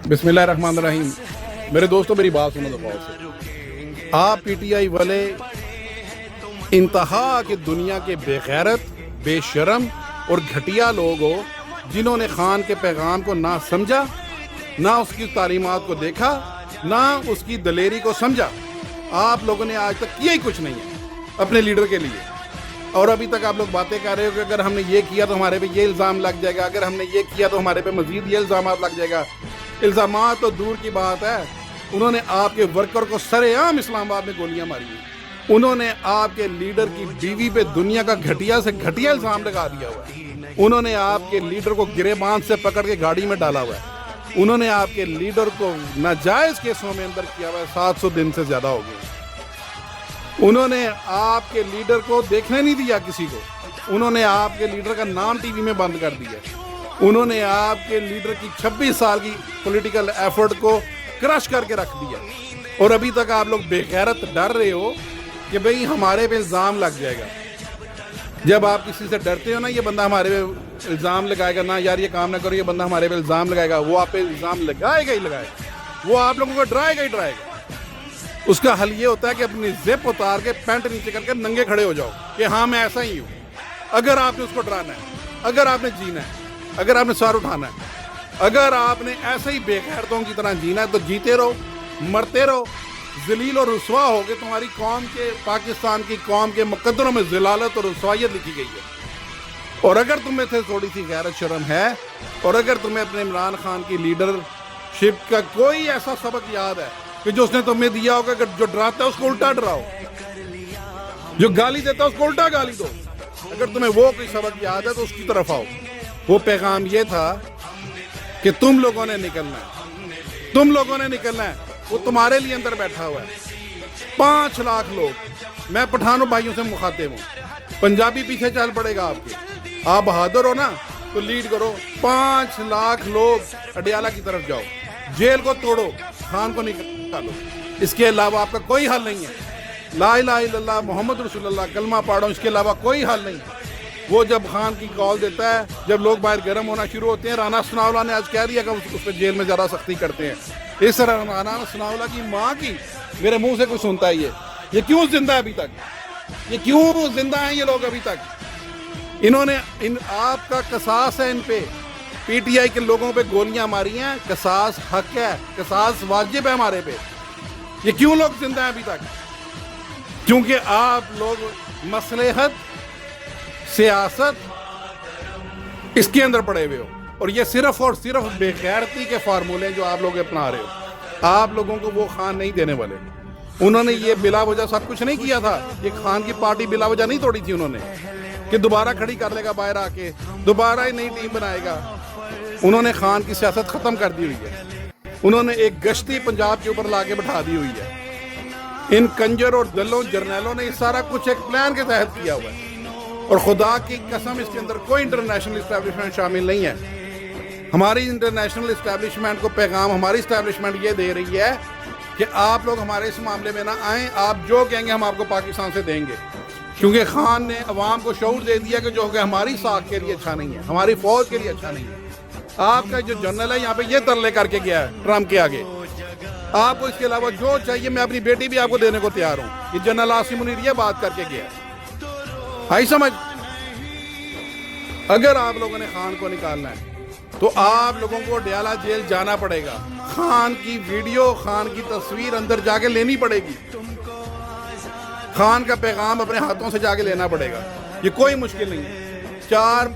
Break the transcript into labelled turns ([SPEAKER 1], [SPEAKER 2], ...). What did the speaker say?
[SPEAKER 1] बिस्मिल्लाहिर्रहमानिर्रहीम। मेरे दोस्तों, मेरी बात सुनो गौर से। आप पीटीआई वाले इंतहा के दुनिया के बेगैरत, बेशरम और घटिया लोग हो, जिन्होंने खान के पैगाम को ना समझा, ना उसकी तालीमात को देखा, ना उसकी दलेरी को समझा। आप लोगों ने आज तक किया ही कुछ नहीं है अपने लीडर के लिए। और अभी तक आप लोग बातें कर रहे हो कि अगर हमने ये किया तो हमारे पे ये इल्ज़ाम लग जाएगा, अगर हमने ये किया तो हमारे पे मज़ीद ये इल्ज़ाम लग जाएगा। इल्ज़ाम तो दूर की बात है, उन्होंने आपके वर्कर को सरेआम इस्लामाबाद में गोलियां मारी हैं। उन्होंने आपके लीडर की बीवी पे दुनिया का घटिया से घटिया इल्ज़ाम लगा दिया हुआ है। उन्होंने आपके लीडर को गिरेबान से पकड़ के गाड़ी में डाला हुआ है। उन्होंने आपके लीडर को नाजायज़ केसों में अंदर किया हुआ है। 700 दिन से ज़्यादा हो गए। उन्होंने आपके लीडर को देखने नहीं दिया किसी को। उन्होंने आपके लीडर का नाम टीवी में बंद कर दिया। उन्होंने आपके लीडर की 26 साल की पॉलिटिकल एफर्ट को क्रश करके रख दिया। और अभी तक आप लोग बेगैरत डर रहे हो कि भाई हमारे पे इल्ज़ाम लग जाएगा। जब आप किसी से डरते हो ना, ये बंदा हमारे पे इल्ज़ाम लगाएगा, ना यार ये काम ना करो, ये बंदा हमारे पे इल्ज़ाम लगाएगा, वो आप पे इल्ज़ाम लगाएगा ही लगाएगा। वो आप लोगों को डराएगा ही डराएगा। उसका हल ये होता है कि अपनी जिप उतार के पैंट नीचे करके नंगे खड़े हो जाओ कि हाँ मैं ऐसा ही हूँ। अगर आपने उसको डराना है, अगर आपने जीना है, अगर आपने सर उठाना है, अगर आपने ऐसे ही बेगैरतों की तरह जीना है तो जीते रहो, मरते रहो, जलील और रुसवा हो के तुम्हारी कौम के, पाकिस्तान की कौम के मुकद्दरों में ज़लालत और रुसवाइयत लिखी गई है। और अगर तुम्हें थे थोड़ी सी गैरत शर्म है, और अगर तुम्हें अपने इमरान खान की लीडरशिप का कोई ऐसा सबक याद है कि जो उसने तुम्हें दिया होगा, अगर जो डराता है उसको उल्टा डराओ, जो गाली देता है उसको उल्टा गाली दो। अगर तुम्हें वो कोई सबक याद है तो उसकी तरफ आओ। वो पैगाम ये था कि तुम लोगों ने निकलना है, तुम लोगों ने निकलना है। वो तुम्हारे लिए अंदर बैठा हुआ है। 5 लाख लोग। मैं पठानों भाइयों से मुखातिब हूँ। पंजाबी पीछे चल पड़ेगा आपके। आप बहादुर हो ना तो लीड करो। 5 लाख लोग अडियाला की तरफ जाओ, जेल को तोड़ो, खान को निकालो। इसके अलावा आपका कोई हल नहीं है। ला इलाहा इल्लल्लाह मोहम्मद रसूलुल्लाह कलमा पढ़ो, इसके अलावा कोई हल नहीं है। वो जब खान की कॉल देता है, जब लोग बाहर गर्म होना शुरू होते हैं, राना सनाउल्लाह ने आज कह दिया कि उस पर जेल में ज़्यादा सख्ती करते हैं। इस राना सनाउल्लाह की माँ की मेरे मुंह से कुछ सुनता है ये क्यों जिंदा है अभी तक? ये क्यों जिंदा हैं ये लोग अभी तक? इन्होंने आपका कसास है इन पे। पीटीआई के लोगों पे गोलियां मारी हैं। कसास हक है, कसास वाजिब है हमारे पे। ये क्यों लोग जिंदा हैं अभी तक? क्योंकि आप लोग मसलहत, सियासत इसके अंदर पड़े हुए हो। और ये सिर्फ और सिर्फ बेगैरती के फार्मूले जो आप लोग अपना रहे हो। आप लोगों को वो खान नहीं देने वाले। उन्होंने ये बिला वजह सब कुछ नहीं किया था। ये खान की पार्टी बिला वजह नहीं तोड़ी थी उन्होंने कि दोबारा खड़ी कर लेगा बाहर आके, दोबारा ही नई टीम बनाएगा। उन्होंने खान की सियासत ख़त्म कर दी हुई है। उन्होंने एक गश्ती पंजाब के ऊपर लाके बैठा दी हुई है। इन कंजर और दलों जर्नैलों ने सारा कुछ एक प्लान के तहत किया हुआ है। और खुदा की कसम इसके अंदर कोई इंटरनेशनल इस्टेब्लिशमेंट शामिल नहीं है। हमारी इंटरनेशनल इस्टेब्लिशमेंट को पैगाम हमारी इस्टेब्लिशमेंट ये दे रही है कि आप लोग हमारे इस मामले में ना आएँ। आप जो कहेंगे हम आपको पाकिस्तान से देंगे। क्योंकि खान ने अवाम को शऊर दे दिया कि जो कि हमारी साख के लिए अच्छा नहीं है, हमारी फौज के लिए अच्छा नहीं है। आपका जो जनरल है यहाँ पे ये तरले करके गया है ट्रम्प के आगे। आपको इसके अलावा जो चाहिए मैं अपनी बेटी भी आपको देने को तैयार हूँ। ये जनरल आसिम मुनीर ये बात करके गया है। आई समझ? अगर आप लोगों ने खान को निकालना है तो आप लोगों को अडियाला जेल जाना पड़ेगा। खान की वीडियो, खान की तस्वीर अंदर जाके लेनी पड़ेगी। खान का पैगाम अपने हाथों से जाके लेना पड़ेगा। ये कोई मुश्किल नहीं है। 4